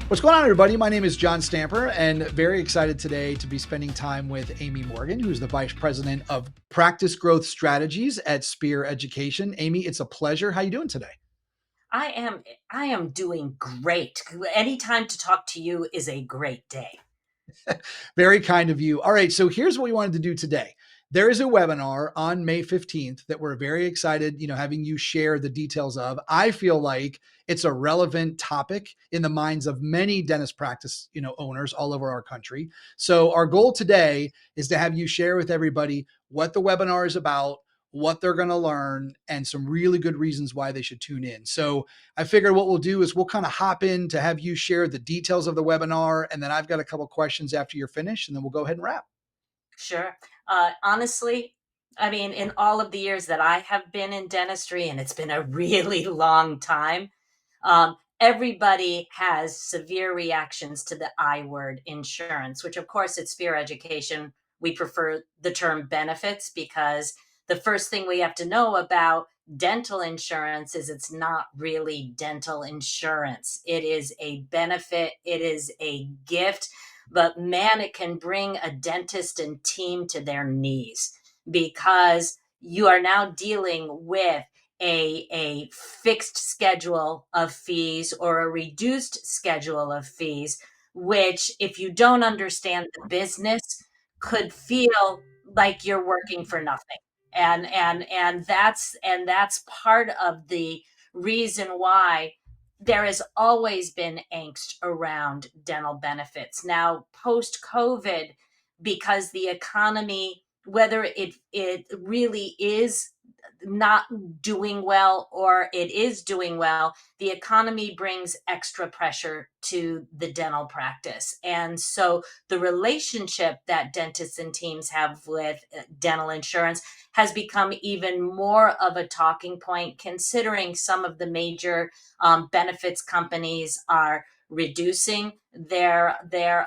What's going on, everybody? My name is John Stamper, and very excited today to be spending time with Amy Morgan, who's the Vice President of Practice Growth Strategies at Spear Education. Amy, it's a pleasure. How are you doing today? I am doing great. Anytime to talk to you is a great day. Very kind of you. All right, so here's what we wanted to do today. There is a webinar on May 15th that we're very excited, having you share the details of. I feel like it's a relevant topic in the minds of many dentist practice, owners all over our country. So our goal today is to have you share with everybody what the webinar is about, what they're going to learn, and some really good reasons why they should tune in. So I figured what we'll do is we'll kind of hop in to have you share the details of the webinar. And then I've got a couple questions after you're finished, and then we'll go ahead and wrap. Sure. Honestly, I mean, in all of the years that I have been in dentistry, and it's been a really long time, everybody has severe reactions to the I word insurance, which, of course, at Spear Education, we prefer the term benefits because the first thing we have to know about dental insurance is it's not really dental insurance. It is a benefit, it is a gift, but man, it can bring a dentist and team to their knees because you are now dealing with a fixed schedule of fees or a reduced schedule of fees, which, if you don't understand the business, could feel like you're working for nothing. And that's part of the reason why there has always been angst around dental benefits. Now, post COVID, because the economy, whether it really is not doing well or it is doing well, the economy brings extra pressure to the dental practice. And so the relationship that dentists and teams have with dental insurance has become even more of a talking point, considering some of the major benefits companies are reducing their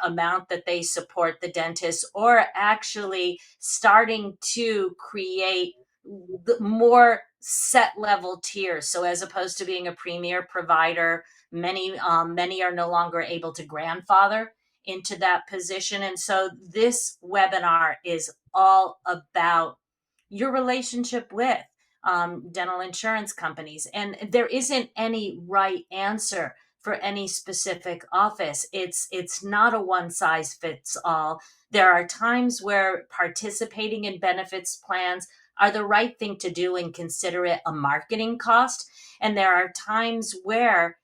amount that they support the dentist, or actually starting to create more set level tiers. So as opposed to being a premier provider, many are no longer able to grandfather into that position. And so this webinar is all about your relationship with dental insurance companies. And there isn't any right answer for any specific office. It's not a one size fits all. There are times where participating in benefits plans are the right thing to do and consider it a marketing cost. And there are times where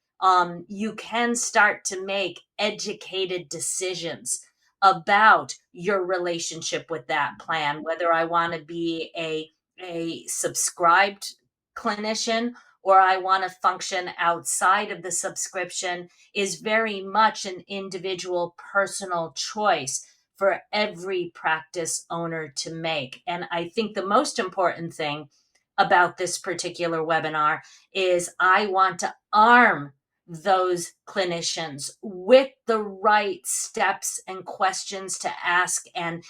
you can start to make educated decisions about your relationship with that plan, whether I want to be a subscribed clinician or I want to function outside of the subscription is very much an individual personal choice for every practice owner to make. And I think the most important thing about this particular webinar is I want to arm those clinicians with the right steps and questions to ask and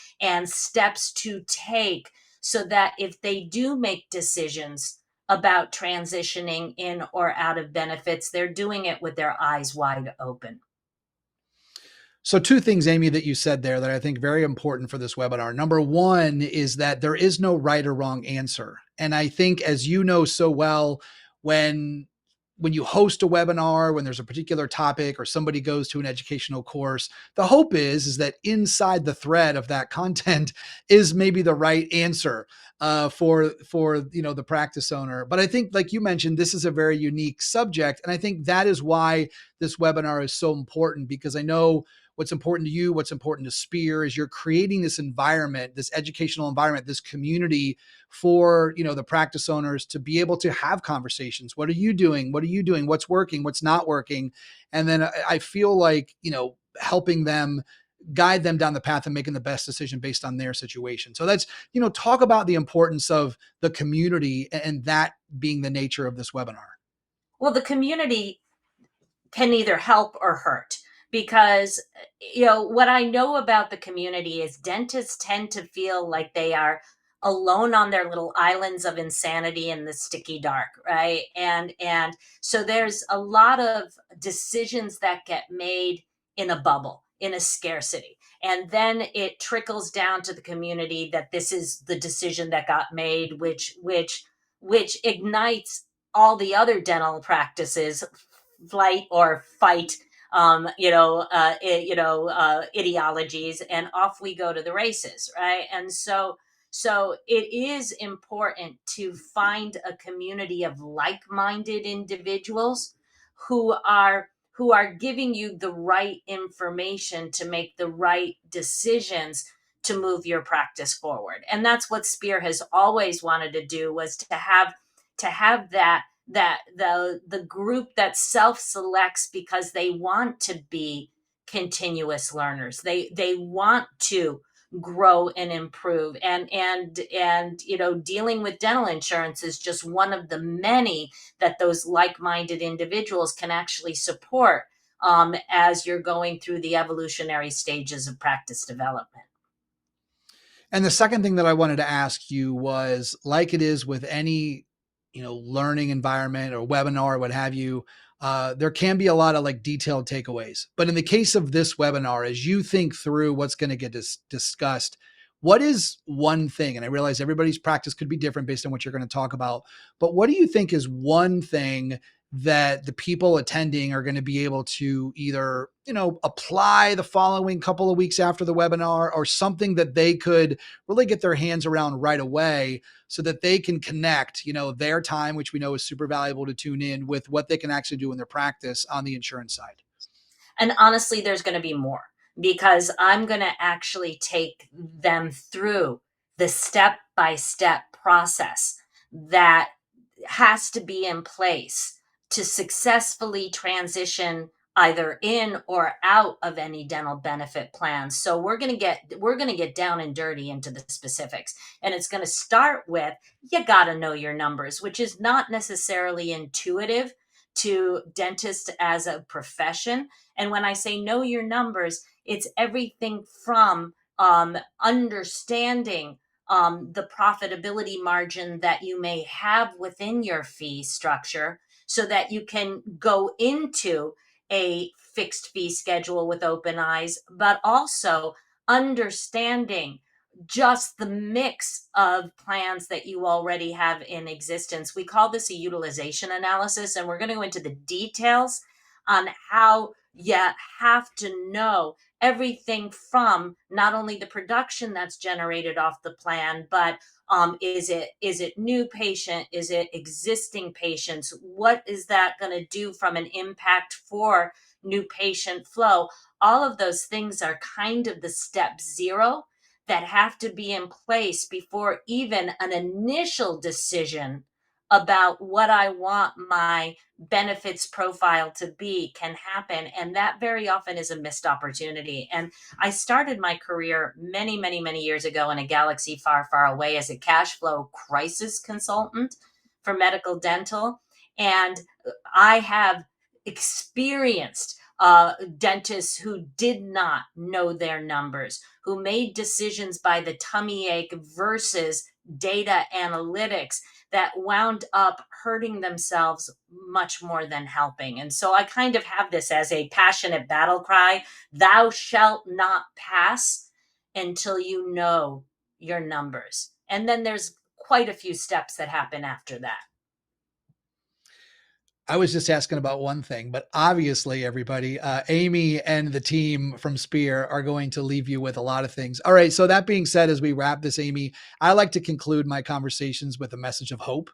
steps to take so that if they do make decisions about transitioning in or out of benefits, they're doing it with their eyes wide open. So, two things, Amy, that you said there that I think very important for this webinar. Number one is that there is no right or wrong answer. And I think, as you know so well, when when you host a webinar, when there's a particular topic or somebody goes to an educational course, the hope is that inside the thread of that content is maybe the right answer for the practice owner. But I think, like you mentioned, this is a very unique subject, and I think that is why this webinar is so important, because I know what's important to you, what's important to Spear is you're creating this environment, this educational environment, this community for, the practice owners to be able to have conversations. What are you doing? What are you doing? What's working? What's not working? And then I feel like, helping them guide them down the path and making the best decision based on their situation. So that's, talk about the importance of the community and that being the nature of this webinar. Well, the community can either help or hurt because what I know about the community is dentists tend to feel like they are alone on their little islands of insanity in the sticky dark, right? And so there's a lot of decisions that get made in a bubble, in a scarcity, and then it trickles down to the community that this is the decision that got made, which ignites all the other dental practices, flight or fight, ideologies, and off we go to the races, right? And so it is important to find a community of like-minded individuals who are giving you the right information to make the right decisions to move your practice forward. And that's what Spear has always wanted to do, was to have the group that self-selects because they want to be continuous learners. They want to grow and improve, and dealing with dental insurance is just one of the many that those like-minded individuals can actually support, as you're going through the evolutionary stages of practice development. And the second thing that I wanted to ask you was, like it is with any, learning environment or webinar or what have you, there can be a lot of like detailed takeaways. But in the case of this webinar, as you think through what's going to get discussed, what is one thing? And I realize everybody's practice could be different based on what you're going to talk about, but what do you think is one thing that the people attending are going to be able to either, apply the following couple of weeks after the webinar, or something that they could really get their hands around right away so that they can connect, their time, which we know is super valuable to tune in, with what they can actually do in their practice on the insurance side? And honestly, there's going to be more, because I'm going to actually take them through the step by step process that has to be in place to successfully transition either in or out of any dental benefit plans. So we're going to get down and dirty into the specifics, and it's going to start with, you got to know your numbers, which is not necessarily intuitive to dentists as a profession. And when I say know your numbers, it's everything from understanding the profitability margin that you may have within your fee structure, so that you can go into a fixed fee schedule with open eyes, but also understanding just the mix of plans that you already have in existence. We call this a utilization analysis, and we're going to go into the details on how you have to know everything from not only the production that's generated off the plan, but is it new patient? Is it existing patients? What is that going to do from an impact for new patient flow? All of those things are kind of the step zero that have to be in place before even an initial decision about what I want my benefits profile to be can happen. And that very often is a missed opportunity. And I started my career many, many, many years ago in a galaxy far, far away as a cash flow crisis consultant for medical dental. And I have experienced dentists who did not know their numbers, who made decisions by the tummy ache versus data analytics, that wound up hurting themselves much more than helping. And so I kind of have this as a passionate battle cry: thou shalt not pass until you know your numbers. And then there's quite a few steps that happen after that. I was just asking about one thing, but obviously, everybody, Amy and the team from Spear are going to leave you with a lot of things. All right. So, that being said, as we wrap this, Amy, I like to conclude my conversations with a message of hope.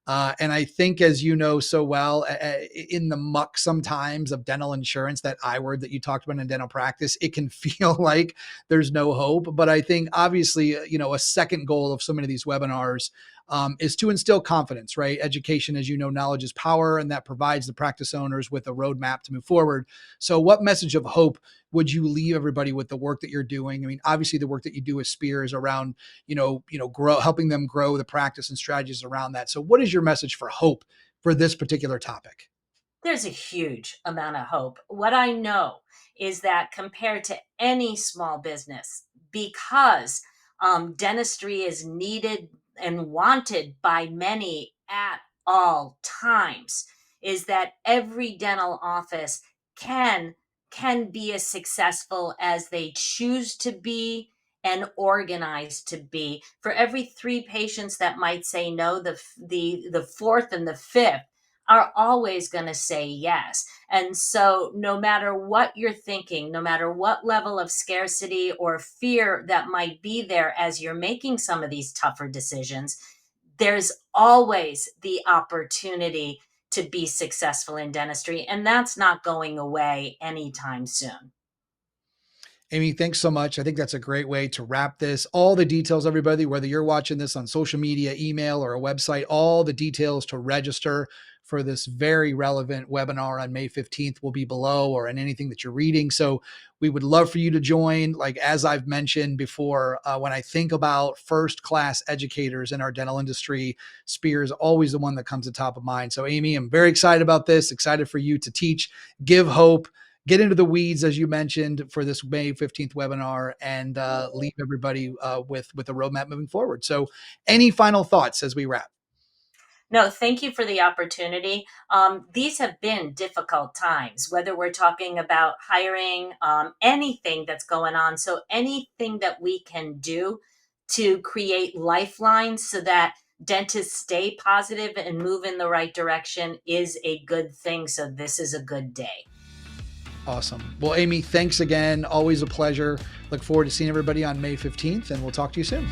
And I think, as you know so well, in the muck sometimes of dental insurance, that I word that you talked about in dental practice, it can feel like there's no hope. But I think, obviously, a second goal of so many of these webinars is to instill confidence, right? Education, as you know, knowledge is power, and that provides the practice owners with a roadmap to move forward. So, what message of hope would you leave everybody with the work that you're doing? I mean, obviously, the work that you do with Spear is around, helping them grow the practice and strategies around that. So, what is your message for hope for this particular topic? There's a huge amount of hope. What I know is that compared to any small business, because Dentistry is needed and wanted by many at all times. Is that every dental office can can be as successful as they choose to be and organized to be. For every three patients that might say no, the fourth and the fifth are always going to say yes. And so, no matter what you're thinking, no matter what level of scarcity or fear that might be there as you're making some of these tougher decisions, there's always the opportunity to be successful in dentistry. And that's not going away anytime soon. Amy, thanks so much. I think that's a great way to wrap this. All the details, everybody, whether you're watching this on social media, email, or a website, all the details to register for this very relevant webinar on May 15th will be below or in anything that you're reading. So we would love for you to join. Like, as I've mentioned before, when I think about first class educators in our dental industry, Spear is always the one that comes to top of mind. So, Amy, I'm very excited about this, excited for you to teach, give hope, get into the weeds, as you mentioned, for this May 15th webinar, and leave everybody with a roadmap moving forward. So, any final thoughts as we wrap? No, thank you for the opportunity. These have been difficult times, whether we're talking about hiring, anything that's going on. So, anything that we can do to create lifelines so that dentists stay positive and move in the right direction is a good thing. So, this is a good day. Awesome. Well, Amy, thanks again. Always a pleasure. Look forward to seeing everybody on May 15th, and we'll talk to you soon.